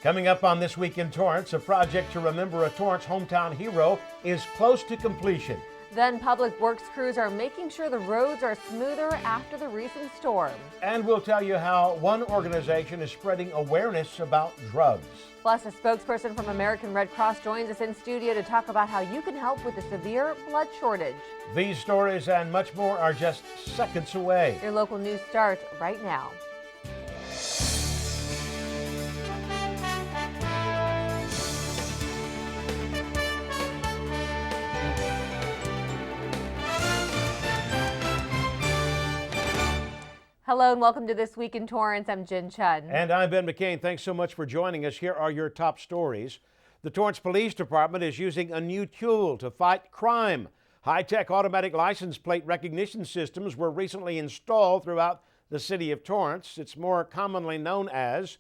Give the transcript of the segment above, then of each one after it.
Coming up on This Week in Torrance, a project to remember a Torrance hometown hero is close to completion. Then public works crews are making sure the roads are smoother after the recent storm. And we'll tell you how one organization is spreading awareness about drugs. Plus, a spokesperson from American Red Cross joins us in studio to talk about how you can help with the severe blood shortage. These stories and much more are just seconds away. Your local news starts right now. Hello and welcome to This Week in Torrance. I'm Chun. And I'm Ben McCain. Thanks so much for joining us. Here are your top stories. The Torrance Police Department is using a new tool to fight crime. High-tech automatic license plate recognition systems were recently installed throughout the city of Torrance. It's more commonly known as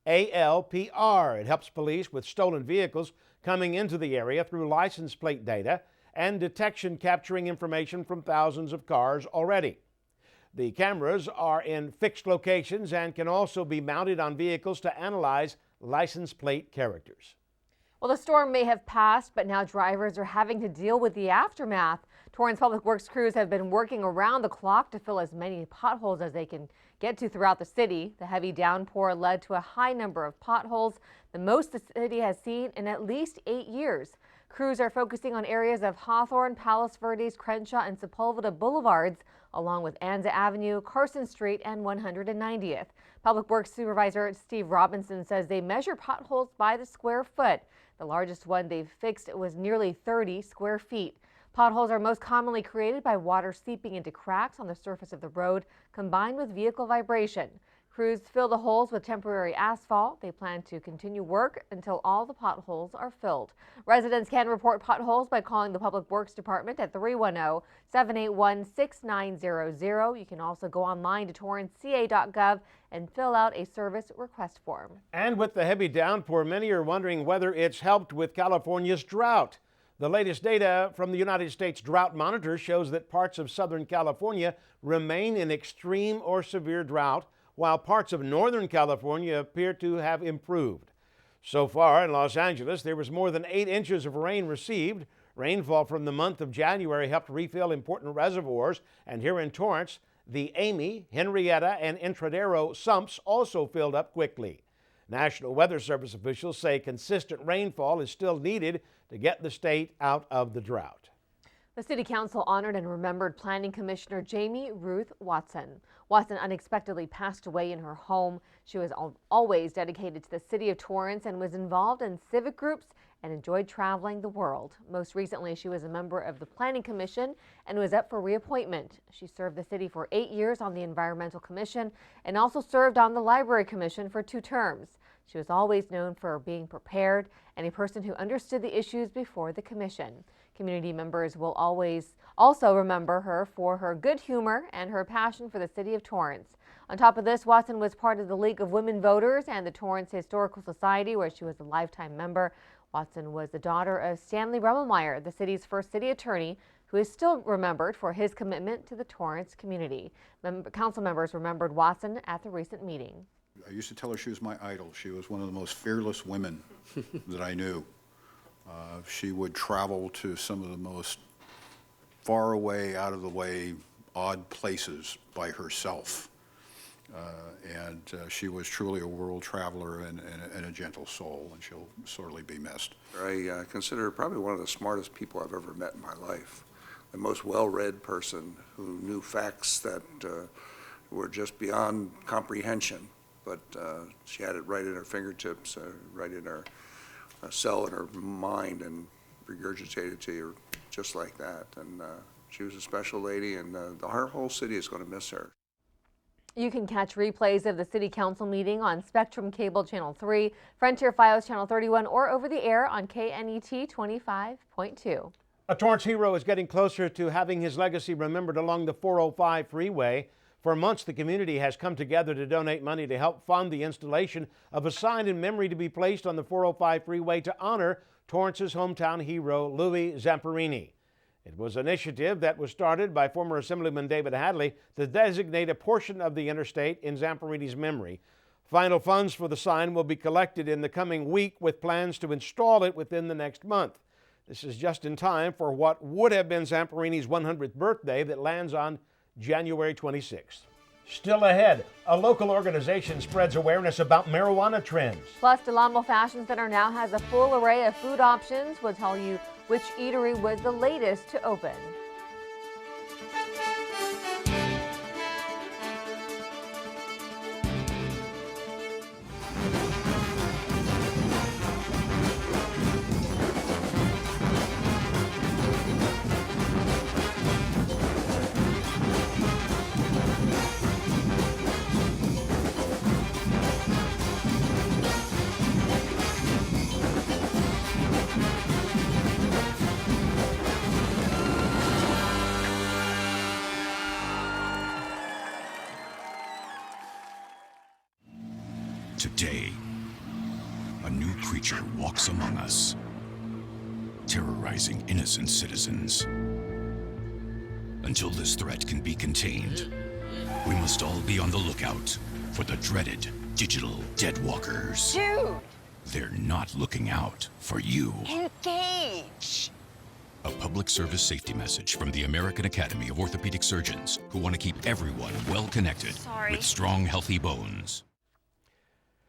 ALPR. It helps police with stolen vehicles coming into the area through license plate data and detection, capturing information from thousands of cars already. The cameras are in fixed locations and can also be mounted on vehicles to analyze license plate characters. Well, the storm may have passed, but now drivers are having to deal with the aftermath. Torrance Public Works crews have been working around the clock to fill as many potholes as they can get to throughout the city. The heavy downpour led to a high number of potholes, the most the city has seen in at least 8 years. Crews are focusing on areas of Hawthorne, Palos Verdes, Crenshaw, and Sepulveda boulevards, along with Anza Avenue, Carson Street, and 190th. Public Works Supervisor Steve Robinson says they measure potholes by the square foot. The largest one they've fixed was nearly 30 square feet. Potholes are most commonly created by water seeping into cracks on the surface of the road, combined with vehicle vibration. Crews fill the holes with temporary asphalt. They plan to continue work until all the potholes are filled. Residents can report potholes by calling the Public Works Department at 310-781-6900. You can also go online to torranceca.gov and fill out a service request form. And with the heavy downpour, many are wondering whether it's helped with California's drought. The latest data from the United States Drought Monitor shows that parts of Southern California remain in extreme or severe drought, while parts of Northern California appear to have improved. So far in Los Angeles, there was more than 8 inches of rain received. Rainfall from the month of January helped refill important reservoirs, and here in Torrance, the Amy, Henrietta, and Entradero sumps also filled up quickly. National Weather Service officials say consistent rainfall is still needed to get the state out of the drought. The City Council honored and remembered Planning Commissioner Jamie Ruth Watson. Watson unexpectedly passed away in her home. She was always dedicated to the city of Torrance and was involved in civic groups and enjoyed traveling the world. Most recently, she was a member of the Planning Commission and was up for reappointment. She served the city for 8 years on the Environmental Commission and also served on the Library Commission for 2 terms. She was always known for being prepared and a person who understood the issues before the commission. Community members will always also remember her for her good humor and her passion for the city of Torrance. On top of this, Watson was part of the League of Women Voters and the Torrance Historical Society, where she was a lifetime member. Watson was the daughter of Stanley Remmelmeyer, the city's first city attorney, who is still remembered for his commitment to the Torrance community. Council members remembered Watson at the recent meeting. I used to tell her she was my idol. She was one of the most fearless women that I knew. She would travel to some of the most far away, out of the way, odd places by herself. She was truly a world traveler and a gentle soul, and she'll sorely be missed. I consider her probably one of the smartest people I've ever met in my life. The most well-read person who knew facts that were just beyond comprehension, but she had it right in her fingertips, right in her cell in her mind, and regurgitated to you just like that. And she was a special lady, and our whole city is going to miss her. You can catch replays of the City Council meeting on Spectrum Cable Channel 3, Frontier Fios Channel 31, or over the air on KNET 25.2. A Torrance hero is getting closer to having his legacy remembered along the 405 freeway. For months, the community has come together to donate money to help fund the installation of a sign in memory to be placed on the 405 freeway to honor Torrance's hometown hero, Louis Zamperini. It was an initiative that was started by former Assemblyman David Hadley to designate a portion of the interstate in Zamperini's memory. Final funds for the sign will be collected in the coming week with plans to install it within the next month. This is just in time for what would have been Zamperini's 100th birthday that lands on January 26th. Still ahead, a local organization spreads awareness about marijuana trends. Plus, Del Amo Fashion Center now has a full array of food options. We'll tell you which eatery was the latest to open. Today, a new creature walks among us, terrorizing innocent citizens. Until this threat can be contained, we must all be on the lookout for the dreaded digital deadwalkers. Dude! They're not looking out for you. Engage! A public service safety message from the American Academy of Orthopedic Surgeons, who want to keep everyone well connected with strong, healthy bones.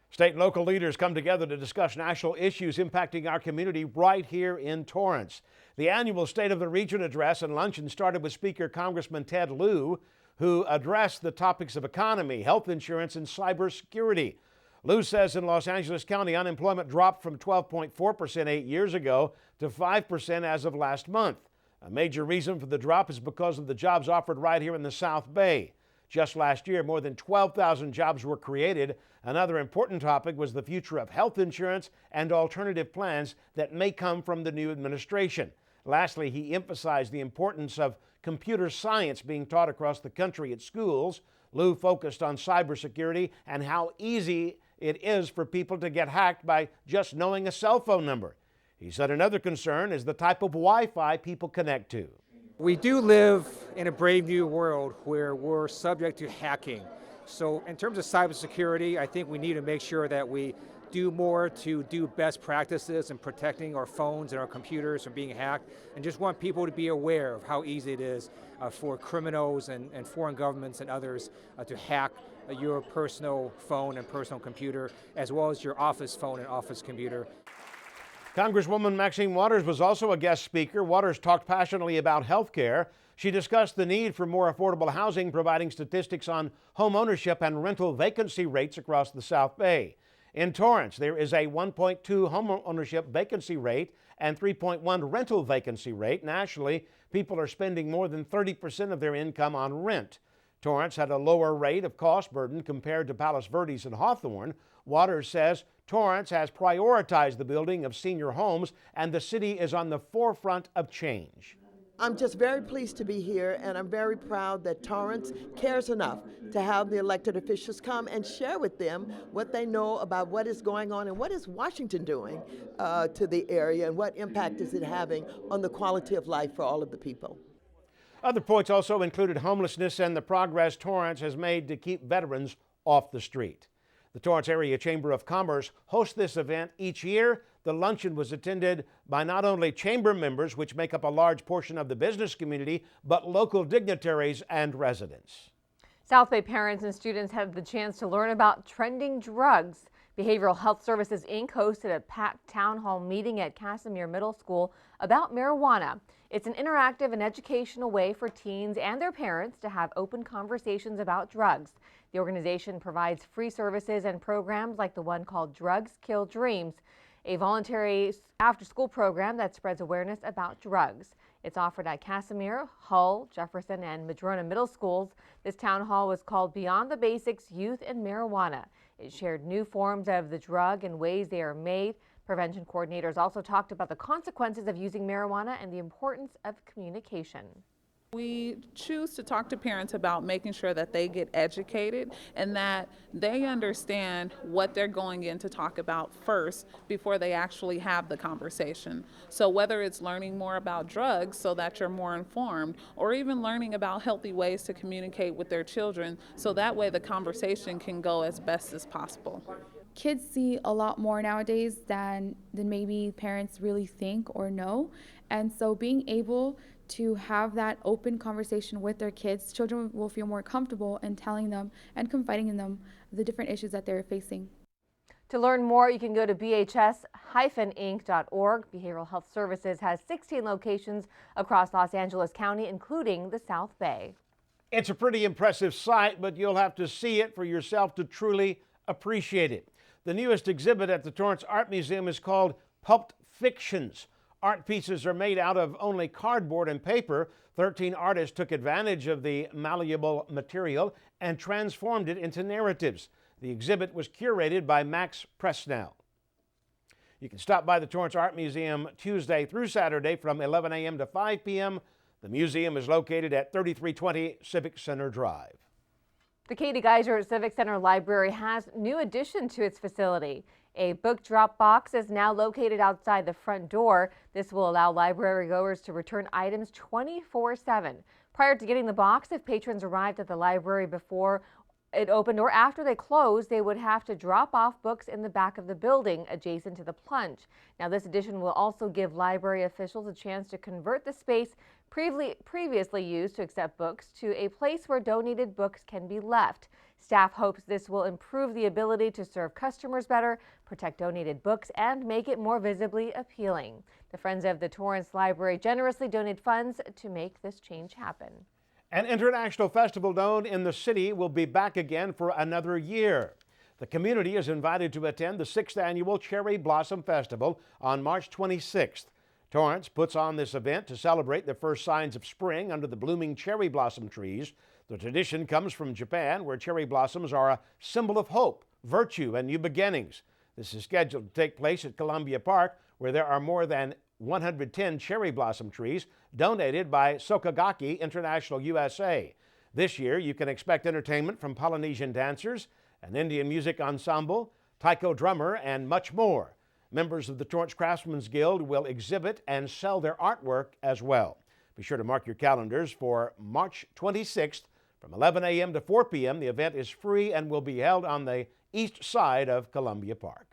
State and local leaders come together to discuss national issues impacting our community right here in Torrance. The annual State of the Region address and luncheon started with Speaker Congressman Ted Lieu, who addressed the topics of economy, health insurance, and cybersecurity. Lieu says in Los Angeles County, unemployment dropped from 12.4% 8 years ago to 5% as of last month. A major reason for the drop is because of the jobs offered right here in the South Bay. Just last year, more than 12,000 jobs were created. Another important topic was the future of health insurance and alternative plans that may come from the new administration. Lastly, he emphasized the importance of computer science being taught across the country at schools. Lieu focused on cybersecurity and how easy it is for people to get hacked by just knowing a cell phone number. He said another concern is the type of Wi-Fi people connect to. We do live in a brave new world where we're subject to hacking. So in terms of cybersecurity, I think we need to make sure that we do more to do best practices in protecting our phones and our computers from being hacked, and just want people to be aware of how easy it is for criminals and foreign governments and others to hack your personal phone and personal computer, as well as your office phone and office computer. Congresswoman Maxine Waters was also a guest speaker. Waters talked passionately about health care. She discussed the need for more affordable housing, providing statistics on home ownership and rental vacancy rates across the South Bay. In Torrance, there is a 1.2 home ownership vacancy rate and 3.1 rental vacancy rate. Nationally, people are spending more than 30% of their income on rent. Torrance had a lower rate of cost burden compared to Palos Verdes and Hawthorne. Waters says Torrance has prioritized the building of senior homes, and the city is on the forefront of change. I'm just very pleased to be here, and I'm very proud that Torrance cares enough to have the elected officials come and share with them what they know about what is going on and what is Washington doing to the area, and what impact is it having on the quality of life for all of the people. Other points also included homelessness and the progress Torrance has made to keep veterans off the street. The Torrance Area Chamber of Commerce hosts this event each year. The luncheon was attended by not only chamber members, which make up a large portion of the business community, but local dignitaries and residents. South Bay parents and students had the chance to learn about trending drugs. Behavioral Health Services, Inc. hosted a packed town hall meeting at Casimir Middle School about marijuana. It's an interactive and educational way for teens and their parents to have open conversations about drugs. The organization provides free services and programs like the one called Drugs Kill Dreams, a voluntary after-school program that spreads awareness about drugs. It's offered at Casimir, Hull, Jefferson, and Madrona Middle Schools. This town hall was called Beyond the Basics: Youth and Marijuana. It shared new forms of the drug and ways they are made. Prevention coordinators also talked about the consequences of using marijuana and the importance of communication. We choose to talk to parents about making sure that they get educated and that they understand what they're going in to talk about first before they actually have the conversation. So whether it's learning more about drugs so that you're more informed, or even learning about healthy ways to communicate with their children so that way the conversation can go as best as possible. Kids see a lot more nowadays than maybe parents really think or know. And so being able to have that open conversation with their kids, children will feel more comfortable in telling them and confiding in them the different issues that they're facing. To learn more, you can go to bhs-inc.org. Behavioral Health Services has 16 locations across Los Angeles County, including the South Bay. It's a pretty impressive sight, but you'll have to see it for yourself to truly appreciate it. The newest exhibit at the Torrance Art Museum is called Pulp Fictions. Art pieces are made out of only cardboard and paper. 13 artists took advantage of the malleable material and transformed it into narratives. The exhibit was curated by Max Presnell. You can stop by the Torrance Art Museum Tuesday through Saturday from 11 a.m. to 5 p.m. The museum is located at 3320 Civic Center Drive. The Katie Geiser Civic Center Library has new addition to its facility. A book drop box is now located outside the front door. This will allow library goers to return items 24/7. Prior to getting the box, if patrons arrived at the library before it opened or after they closed, they would have to drop off books in the back of the building adjacent to the plunge. Now, this addition will also give library officials a chance to convert the space previously used to accept books to a place where donated books can be left. Staff hopes this will improve the ability to serve customers better, protect donated books, and make it more visibly appealing. The Friends of the Torrance Library generously donate funds to make this change happen. An international festival known in the city will be back again for another year. The community is invited to attend the 6th annual Cherry Blossom Festival on March 26th. Torrance puts on this event to celebrate the first signs of spring under the blooming cherry blossom trees. The tradition comes from Japan, where cherry blossoms are a symbol of hope, virtue, and new beginnings. This is scheduled to take place at Columbia Park, where there are more than 110 cherry blossom trees donated by Sokagaki International USA. This year, you can expect entertainment from Polynesian dancers, an Indian music ensemble, taiko drummer, and much more. Members of the Torrance Craftsmen's Guild will exhibit and sell their artwork as well. Be sure to mark your calendars for March 26th from 11 a.m. to 4 p.m. The event is free and will be held on the east side of Columbia Park.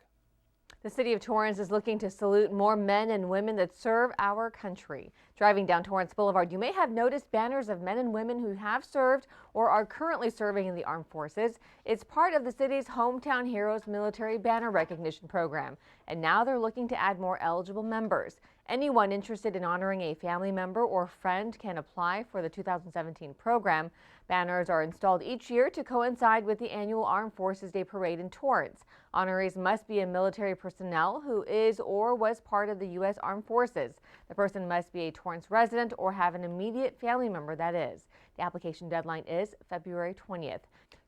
The city of Torrance is looking to salute more men and women that serve our country. Driving down Torrance Boulevard, you may have noticed banners of men and women who have served or are currently serving in the armed forces. It's part of the city's Hometown Heroes Military Banner Recognition Program, and now they're looking to add more eligible members. Anyone interested in honoring a family member or friend can apply for the 2017 program. Banners are installed each year to coincide with the annual Armed Forces Day Parade in Torrance. Honorees must be a military personnel who is or was part of the U.S. Armed Forces. The person must be a Torrance resident or have an immediate family member that is. The application deadline is February 20th.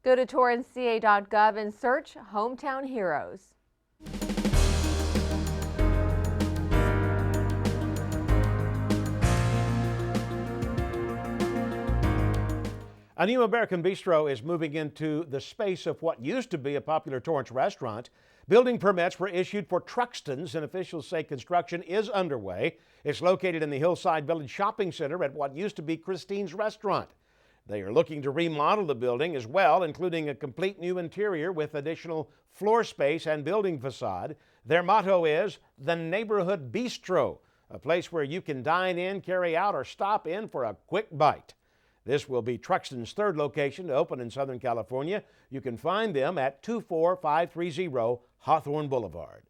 Go to torranceca.gov and search Hometown Heroes. A new American bistro is moving into the space of what used to be a popular Torrance restaurant. Building permits were issued for Truxton's, and officials say construction is underway. It's located in the Hillside Village Shopping Center at what used to be Christine's Restaurant. They are looking to remodel the building as well, including a complete new interior with additional floor space and building facade. Their motto is the Neighborhood Bistro, a place where you can dine in, carry out, or stop in for a quick bite. This will be Truxton's third location to open in Southern California. You can find them at 24530 Hawthorne Boulevard.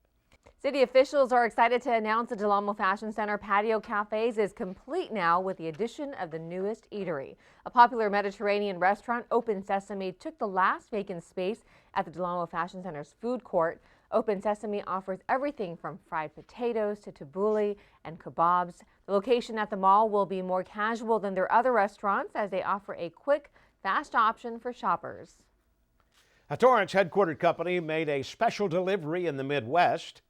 City officials are excited to announce the Del Amo Fashion Center Patio Cafes is complete now with the addition of the newest eatery. A popular Mediterranean restaurant, Open Sesame, took the last vacant space at the Del Amo Fashion Center's food court. Open Sesame offers everything from fried potatoes to tabbouleh and kebabs. The location at the mall will be more casual than their other restaurants as they offer a quick, fast option for shoppers. A Torrance headquartered company made a special delivery in the Midwest.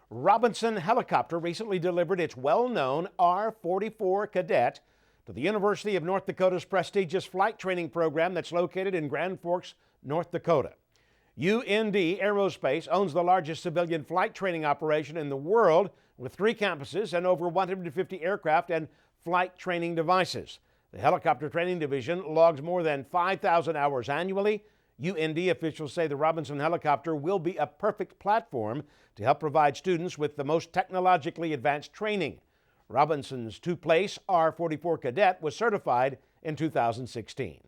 Robinson Helicopter recently delivered its well-known R-44 Cadet to the University of North Dakota's prestigious flight training program that's located in Grand Forks, North Dakota. UND Aerospace owns the largest civilian flight training operation in the world, with 3 campuses and over 150 aircraft and flight training devices. The helicopter training division logs more than 5,000 hours annually. UND officials say the Robinson helicopter will be a perfect platform to help provide students with the most technologically advanced training. Robinson's two-place R-44 Cadet was certified in 2016.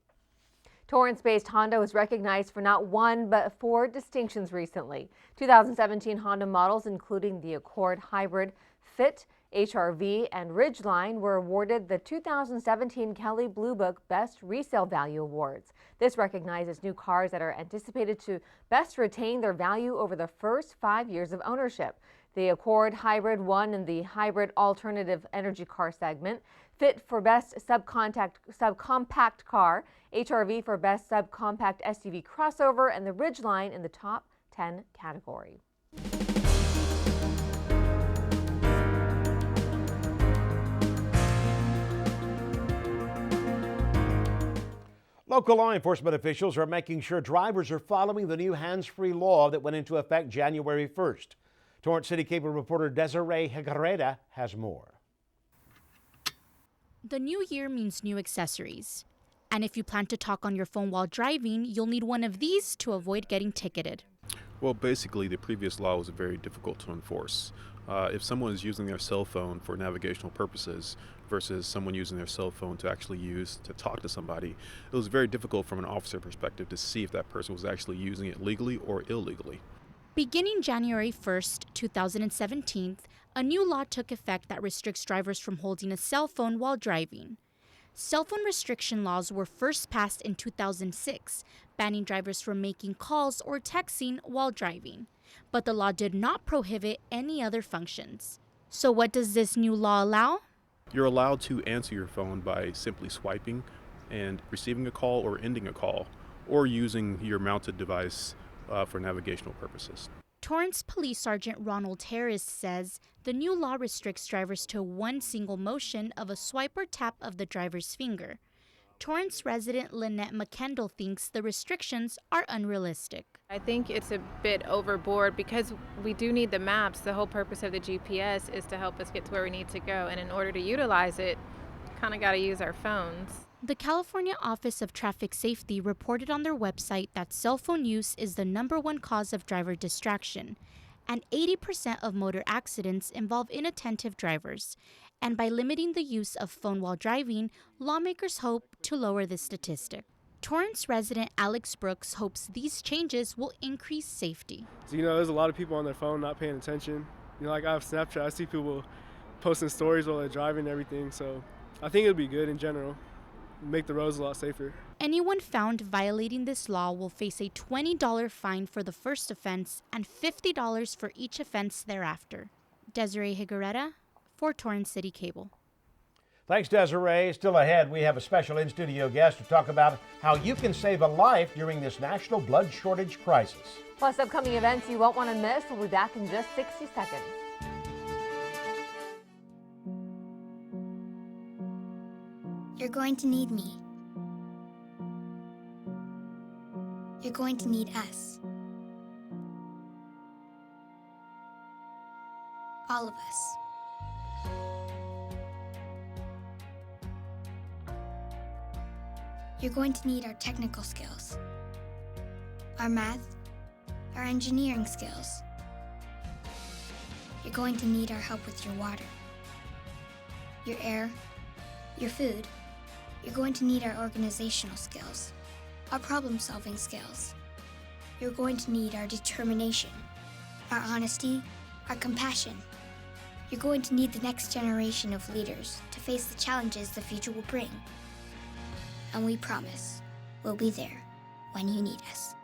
Torrance-based Honda was recognized for not 1 but 4 distinctions recently. 2017 Honda models, including the Accord Hybrid, Fit, HR-V, and Ridgeline, were awarded the 2017 Kelley Blue Book Best Resale Value Awards. This recognizes new cars that are anticipated to best retain their value over the first 5 years of ownership. The Accord Hybrid won in the Hybrid Alternative Energy Car segment, Fit for Best Subcompact Car, HR-V for Best Subcompact SUV Crossover, and the Ridgeline in the top 10 category. Local law enforcement officials are making sure drivers are following the new hands-free law that went into effect January 1st. Torrance CitiCABLE reporter Desiree Higareda has more. The new year means new accessories. And if you plan to talk on your phone while driving, you'll need one of these to avoid getting ticketed. Well, basically, the previous law was very difficult to enforce. If someone is using their cell phone for navigational purposes versus someone using their cell phone to actually use to talk to somebody, it was very difficult from an officer perspective to see if that person was actually using it legally or illegally. Beginning January 1st, 2017, a new law took effect that restricts drivers from holding a cell phone while driving. Cell phone restriction laws were first passed in 2006, banning drivers from making calls or texting while driving. But the law did not prohibit any other functions. So what does this new law allow? You're allowed to answer your phone by simply swiping and receiving a call or ending a call, or using your mounted device for navigational purposes. Torrance Police Sergeant Ronald Harris says the new law restricts drivers to one single motion of a swipe or tap of the driver's finger. Torrance resident Lynette McKendall thinks the restrictions are unrealistic. I think it's a bit overboard because we do need the maps. The whole purpose of the GPS is to help us get to where we need to go. And in order to utilize it, kind of got to use our phones. The California Office of Traffic Safety reported on their website that cell phone use is the #1 cause of driver distraction, and 80% of motor accidents involve inattentive drivers. And by limiting the use of phone while driving, lawmakers hope to lower this statistic. Torrance resident Alex Brooks hopes these changes will increase safety. So, there's a lot of people on their phone not paying attention. Like I have Snapchat, I see people posting stories while they're driving and everything, so I think it'll be good in general. Make the roads a lot safer. Anyone found violating this law will face a $20 fine for the first offense and $50 for each offense thereafter. Desiree Higareda for Torrance CitiCABLE. Thanks, Desiree. Still ahead, we have a special in-studio guest to talk about how you can save a life during this national blood shortage crisis. Plus, upcoming events you won't want to miss. We'll be back in just 60 seconds. You're going to need me. You're going to need us. All of us. You're going to need our technical skills, our math, our engineering skills. You're going to need our help with your water, your air, your food. You're going to need our organizational skills, our problem-solving skills. You're going to need our determination, our honesty, our compassion. You're going to need the next generation of leaders to face the challenges the future will bring. And we promise we'll be there when you need us.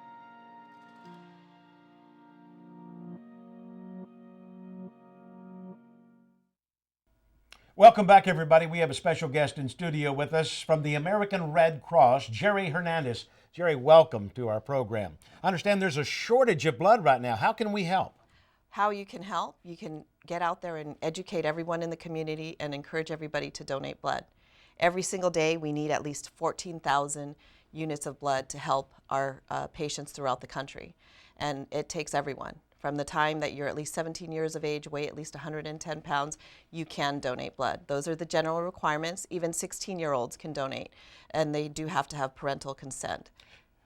Welcome back, everybody. We have a special guest in studio with us from the American Red Cross, Jerry Hernandez. Jerry, welcome to our program. I understand there's a shortage of blood right now. How can we help? How you can help? You can get out there and educate everyone in the community and encourage everybody to donate blood. Every single day, we need at least 14,000 units of blood to help our patients throughout the country. And it takes everyone. From the time that you're at least 17 years of age, weigh at least 110 pounds, you can donate blood. Those are the general requirements. Even 16-year-olds can donate, and they do have to have parental consent.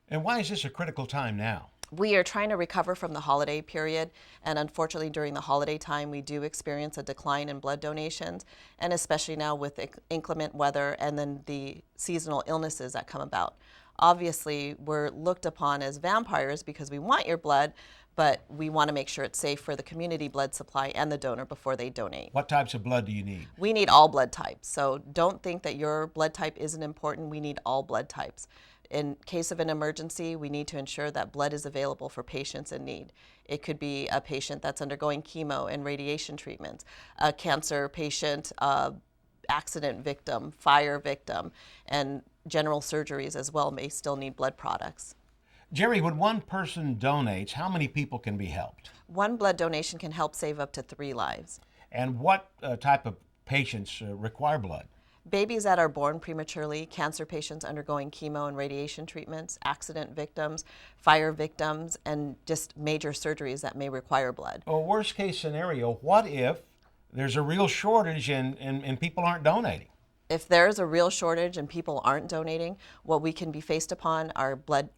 And why is this a critical time now? We are trying to recover from the holiday period, and unfortunately during the holiday time we do experience a decline in blood donations, and especially now with inclement weather and then the seasonal illnesses that come about. Obviously, we're looked upon as vampires because we want your blood, but we want to make sure it's safe for the community blood supply and the donor before they donate. What types of blood do you need? We need all blood types, so don't think that your blood type isn't important. We need all blood types. In case of an emergency, we need to ensure that blood is available for patients in need. It could be a patient that's undergoing chemo and radiation treatments, a cancer patient, accident victim, fire victim, and general surgeries as well may still need blood products. Jerry, when one person donates, how many people can be helped? One blood donation can help save up to 3 lives. And what type of patients require blood? Babies that are born prematurely, cancer patients undergoing chemo and radiation treatments, accident victims, fire victims, and just major surgeries that may require blood. Well, worst case scenario, what if there's a real shortage and people aren't donating? If there's a real shortage and people aren't donating, what we can be faced upon are blood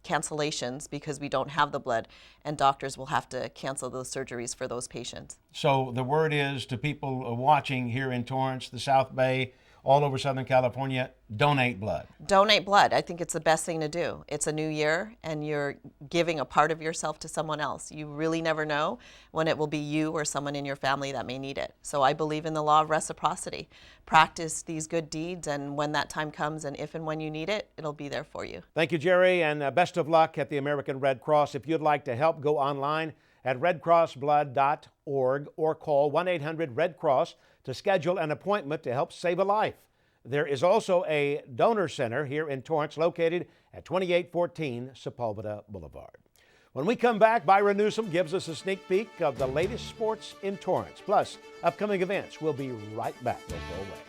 cancellations because we don't have the blood, and doctors will have to cancel those surgeries for those patients. So the word is to people watching here in Torrance, the South Bay, all over Southern California, donate blood. Donate blood. I think it's the best thing to do. It's a new year and you're giving a part of yourself to someone else. You really never know when it will be you or someone in your family that may need it. So I believe in the law of reciprocity. Practice these good deeds, and when that time comes and if and when you need it, it'll be there for you. Thank you, Jerry, and best of luck at the American Red Cross. If you'd like to help, go online at redcrossblood.org or call 1-800-RED-CROSS to schedule an appointment to help save a life. There is also a donor center here in Torrance located at 2814 Sepulveda Boulevard. When we come back, Byron Newsom gives us a sneak peek of the latest sports in Torrance, plus upcoming events. We'll be right back. Don't go away.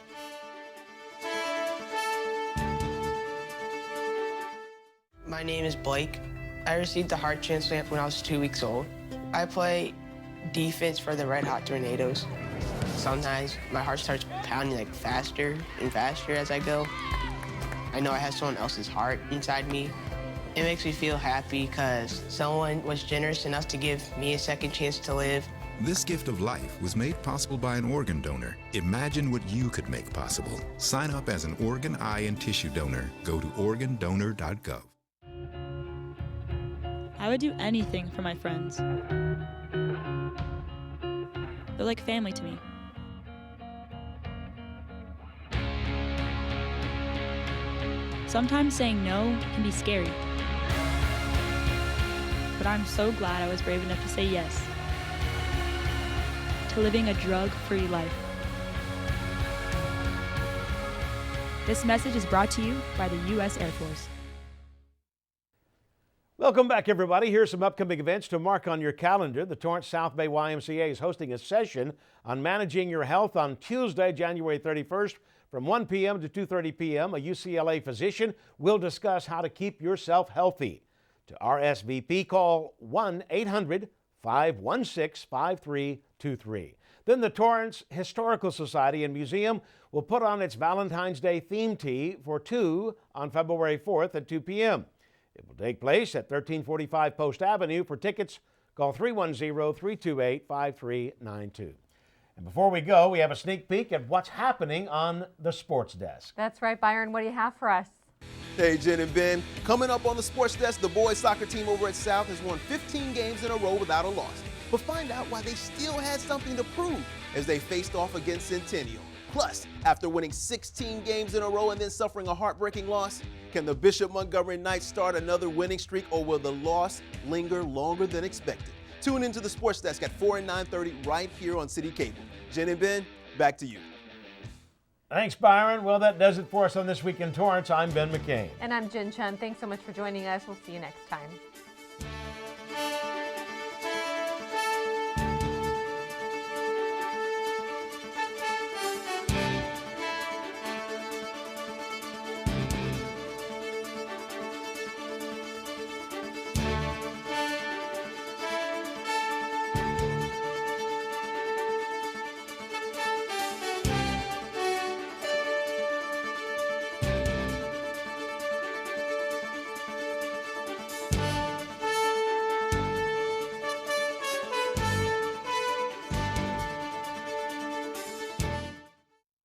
My name is Blake. I received a heart transplant when I was 2 weeks old. I play defense for the Red Hot Tornadoes. Sometimes my heart starts pounding like faster and faster as I go. I know I have someone else's heart inside me. It makes me feel happy because someone was generous enough to give me a second chance to live. This gift of life was made possible by an organ donor. Imagine what you could make possible. Sign up as an organ, eye, and tissue donor. Go to organdonor.gov. I would do anything for my friends. They're like family to me. Sometimes saying no can be scary. But I'm so glad I was brave enough to say yes to living a drug-free life. This message is brought to you by the U.S. Air Force. Welcome back, everybody. Here's some upcoming events to mark on your calendar. The Torrance South Bay YMCA is hosting a session on managing your health on Tuesday, January 31st from 1 p.m. to 2:30 p.m. A UCLA physician will discuss how to keep yourself healthy. To RSVP, call 1-800-516-5323. Then the Torrance Historical Society and Museum will put on its Valentine's Day theme tea for 2 on February 4th at 2 p.m. It will take place at 1345 Post Avenue. For tickets, call 310-328-5392. And before we go, we have a sneak peek at what's happening on the sports desk. That's right, Byron. What do you have for us? Hey, Jen and Ben. Coming up on the sports desk, the boys soccer team over at South has won 15 games in a row without a loss. But find out why they still had something to prove as they faced off against Centennial. Plus, after winning 16 games in a row and then suffering a heartbreaking loss, can the Bishop Montgomery Knights start another winning streak, or will the loss linger longer than expected? Tune into the sports desk at 4 and 9:30 right here on CitiCABLE. Jen and Ben, back to you. Thanks, Byron. Well, that does it for us on This Week in Torrance. I'm Ben McCain. And I'm Chun. Thanks so much for joining us. We'll see you next time.